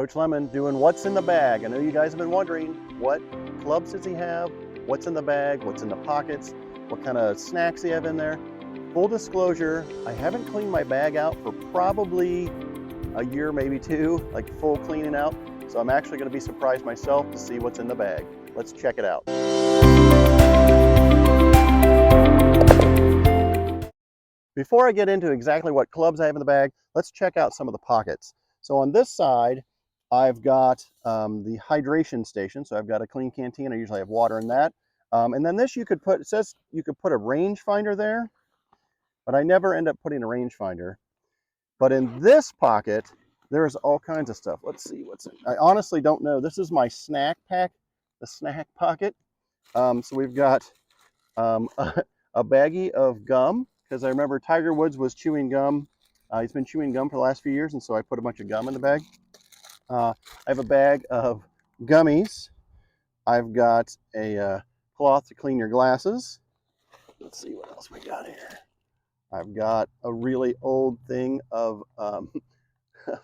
Coach Lemon doing What's in the Bag. I know you guys have been wondering, what clubs does he have? What's in the bag? What's in the pockets? What kind of snacks he have in there? Full disclosure, I haven't cleaned my bag out for probably a year, maybe two, like full cleaning out. So I'm actually going to be surprised myself to see what's in the bag. Let's check it out. Before I get into exactly what clubs I have in the bag, let's check out some of the pockets. So on this side, I've got the hydration station. So I've got a clean canteen. I usually have water in that. And then this you could put, it says you could put a rangefinder there, but I never end up putting a rangefinder. But in this pocket, there's all kinds of stuff. Let's see what's in. I honestly don't know. This is my snack pack, the snack pocket. So we've got a baggie of gum, because I remember Tiger Woods was chewing gum. He's been chewing gum for the last few years, and so I put a bunch of gum in the bag. I have a bag of gummies. I've got a cloth to clean your glasses. Let's see what else we got here. I've got a really old thing of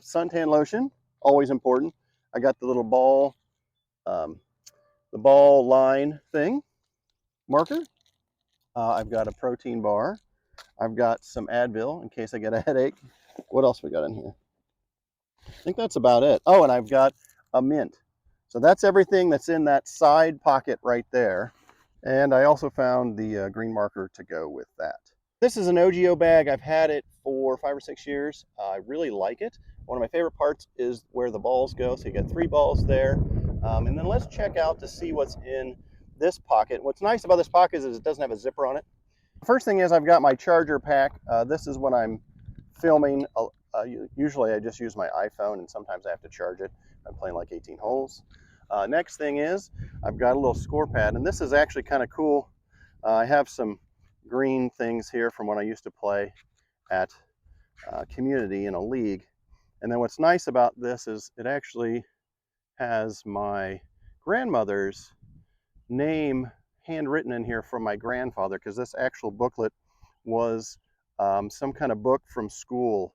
suntan lotion, always important. I got the little ball, the ball line thing, marker. I've got a protein bar. I've got some Advil in case I get a headache. What else we got in here? I think that's about it. Oh, and I've got a mint. So that's everything that's in that side pocket right there. And I also found the green marker to go with that. This is an OGIO bag. I've had it for 5 or 6 years. I really like it. One of my favorite parts is where the balls go. So you got 3 balls there. And then let's check out to see what's in this pocket. What's nice about this pocket is it doesn't have a zipper on it. First thing is I've got my charger pack. This is when I'm filming. Usually I just use my iPhone, and sometimes I have to charge it. I'm playing like 18 holes. Next thing is I've got a little score pad, and this is actually kind of cool. I have some green things here from when I used to play at community in a league. And then what's nice about this is it actually has my grandmother's name handwritten in here from my grandfather, because this actual booklet was some kind of book from school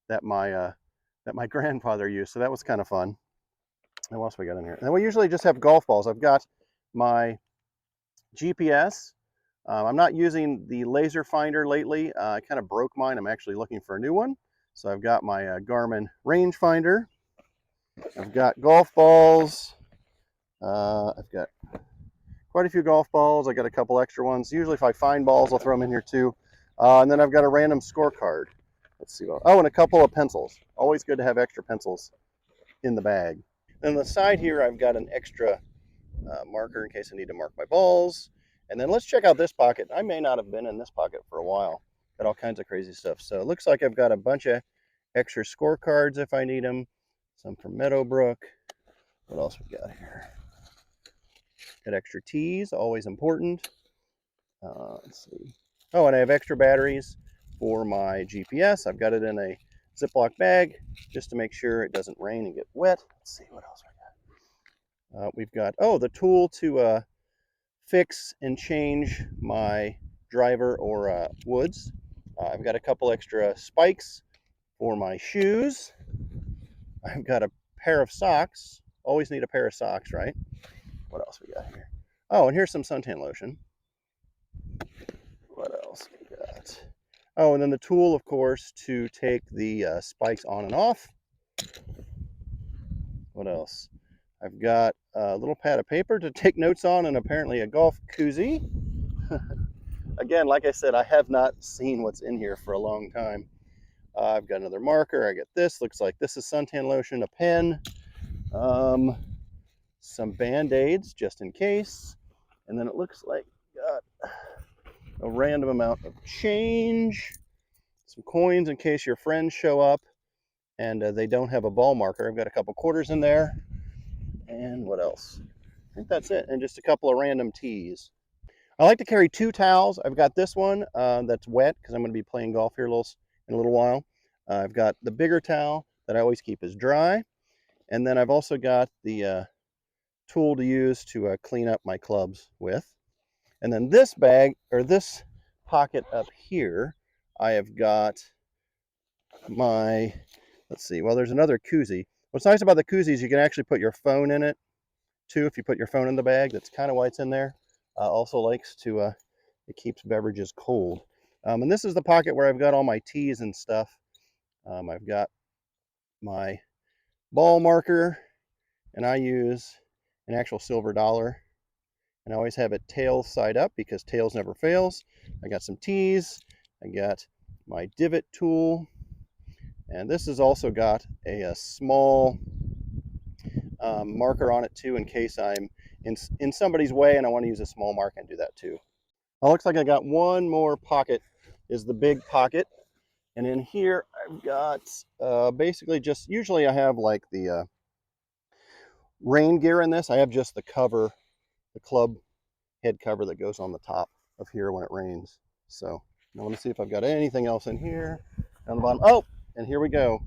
that my grandfather used. So that was kind of fun. And what else we got in here? And then we usually just have golf balls. I've got my GPS. I'm not using the laser finder lately. I kind of broke mine. I'm actually looking for a new one. So I've got my Garmin rangefinder. I've got golf balls. I've got quite a few golf balls. I got a couple extra ones. Usually if I find balls, I'll throw them in here too. And then I've got a random scorecard. Let's see. Oh, and a couple of pencils. Always good to have extra pencils in the bag. And on the side here, I've got an extra marker in case I need to mark my balls. And then let's check out this pocket. I may not have been in this pocket for a while. Got all kinds of crazy stuff. So it looks like I've got a bunch of extra scorecards if I need them. Some from Meadowbrook. What else we got here? Got extra teas, always important. Let's see. Oh, and I have extra batteries for my GPS. I've got it in a Ziploc bag just to make sure it doesn't rain and get wet. Let's see what else we got. We've got, the tool to fix and change my driver or woods. I've got a couple extra spikes for my shoes. I've got a pair of socks. Always need a pair of socks, right? What else we got here? Oh, and here's some suntan lotion. What else we got? Oh, and then the tool, of course, to take the spikes on and off. What else? I've got a little pad of paper to take notes on, and apparently a golf koozie. Again, like I said, I have not seen what's in here for a long time. I've got another marker. I got this. Looks like this is suntan lotion, a pen, some Band-Aids just in case. And then it looks like got a random amount of change, some coins in case your friends show up and they don't have a ball marker. I've got a couple quarters in there. And what else? I think that's it. And just a couple of random teas. I like to carry 2 towels. I've got this one that's wet because I'm going to be playing golf here in a little while. I've got the bigger towel that I always keep as dry. And then I've also got the tool to use to clean up my clubs with. And then this bag, or this pocket up here, I have got my, let's see, well, there's another koozie. What's nice about the koozie is you can actually put your phone in it too. If you put your phone in the bag, that's kind of why it's in there. Also likes to, it keeps beverages cold. And this is the pocket where I've got all my teas and stuff. I've got my ball marker, and I use an actual silver dollar. And I always have it tails side up because tails never fails. I got some teas. I got my divot tool. And this has also got a small marker on it too, in case I'm in somebody's way and I want to use a small mark and do that too. Well, looks like I got one more pocket, is the big pocket. And in here I've got basically just, usually I have like the rain gear in this. I have just the cover, the club head cover that goes on the top of here when it rains. So now let me see if I've got anything else in here. Down the bottom. Oh, and here we go.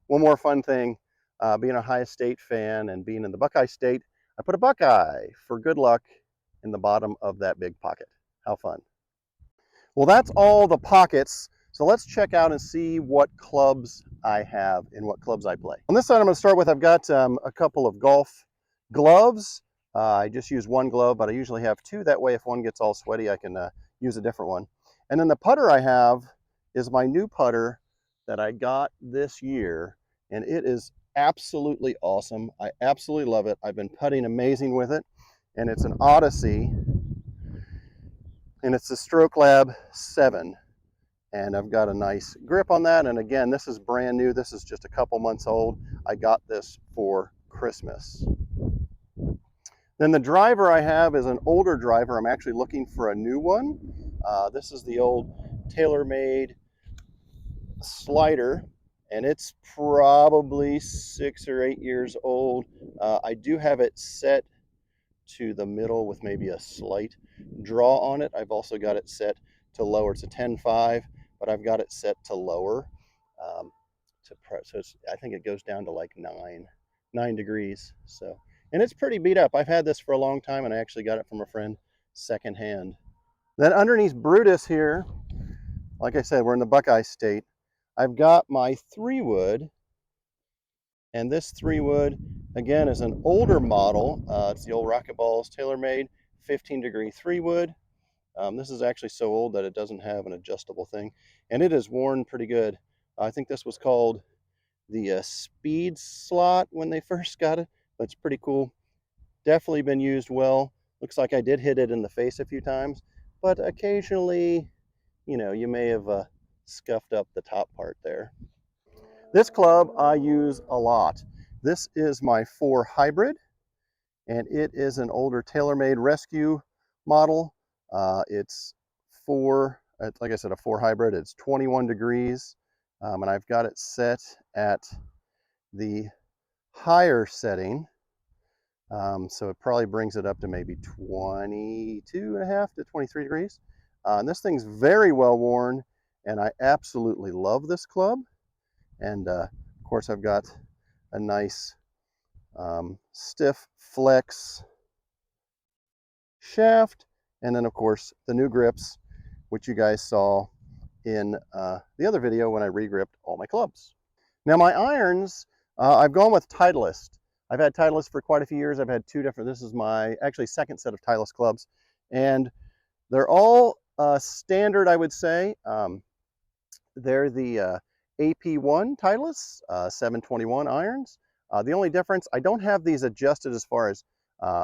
One more fun thing. Being a Ohio State fan and being in the Buckeye State, I put a Buckeye for good luck in the bottom of that big pocket. How fun. Well, that's all the pockets. So let's check out and see what clubs I have and what clubs I play. On this side, I'm going to start with, I've got a couple of golf gloves. I just use one glove, but I usually have two. That way, if one gets all sweaty, I can use a different one. And then the putter I have is my new putter that I got this year, and it is absolutely awesome. I absolutely love it. I've been putting amazing with it, and it's an Odyssey, and it's the Stroke Lab 7. And I've got a nice grip on that. And again, this is brand new. This is just a couple months old. I got this for Christmas. Then the driver I have is an older driver. I'm actually looking for a new one. This is the old TaylorMade slider, and it's probably 6 or 8 years old. I do have it set to the middle with maybe a slight draw on it. I've also got it set to lower. It's a 10.5, but I've got it set to lower. So I think it goes down to like 9 degrees. So, and it's pretty beat up. I've had this for a long time, and I actually got it from a friend secondhand. Then underneath Brutus here, like I said, we're in the Buckeye State. I've got my 3-wood, and this 3-wood, again, is an older model. It's the old Rocket Balls TaylorMade 15-degree 3-wood. This is actually so old that it doesn't have an adjustable thing, and it is worn pretty good. I think this was called the Speed Slot when they first got it, but it's pretty cool. Definitely been used well. Looks like I did hit it in the face a few times, but occasionally, you know, you may have scuffed up the top part there. This club I use a lot. This is my 4 Hybrid, and it is an older TaylorMade Rescue model. It's like I said, a 4 Hybrid. It's 21 degrees, and I've got it set at the higher setting. So it probably brings it up to maybe 22.5 to 23 degrees. And this thing's very well worn, and I absolutely love this club. And of course, I've got a nice stiff flex shaft, and then of course the new grips, which you guys saw in the other video when I regripped all my clubs. Now my irons, I've gone with Titleist. I've had Titleist for quite a few years. I've had 2 different, this is my actually second set of Titleist clubs, and they're all standard, I would say. They're the AP1 Titleist 721 irons. The only difference, I don't have these adjusted as far as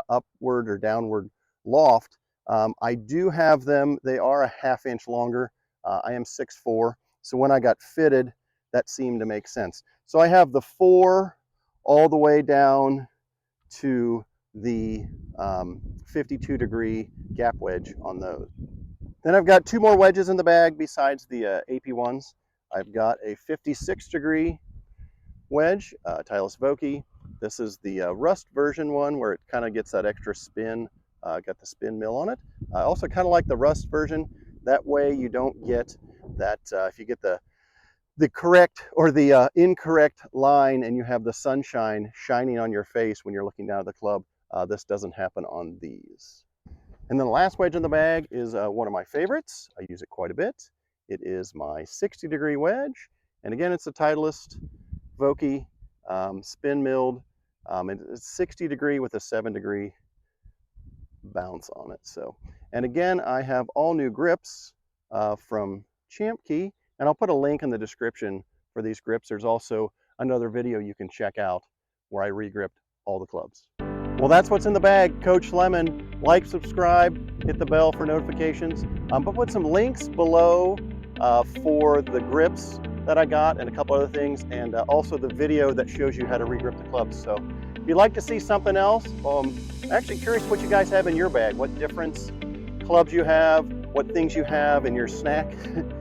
upward or downward loft. I do have them, they are a ½ inch longer. I am 6'4", so when I got fitted, that seemed to make sense. So I have the 4 all the way down to the 52-degree gap wedge on those. Then I've got 2 more wedges in the bag besides the AP1s. I've got a 56-degree wedge, Titleist Vokey. This is the rust version one where it kind of gets that extra spin, got the spin mill on it. I also kind of like the rust version. That way you don't get that, if you get the correct or the incorrect line and you have the sunshine shining on your face when you're looking down at the club, this doesn't happen on these. And then the last wedge in the bag is one of my favorites. I use it quite a bit. It is my 60-degree wedge. And again, it's a Titleist Vokey spin milled. It's 60 degree with a 7 degree bounce on it. So, and again, I have all new grips from Champ Key, and I'll put a link in the description for these grips. There's also another video you can check out where I re-gripped all the clubs. Well, that's what's in the bag, Coach Lemon. Like, subscribe, hit the bell for notifications. I'll put some links below for the grips that I got and a couple other things, and also the video that shows you how to re-grip the clubs. So if you'd like to see something else, I'm actually curious what you guys have in your bag, what different clubs you have, what things you have in your snack,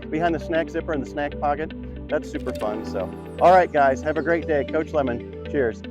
behind the snack zipper and the snack pocket. That's super fun. So, all right, guys, have a great day. Coach Lemon, cheers.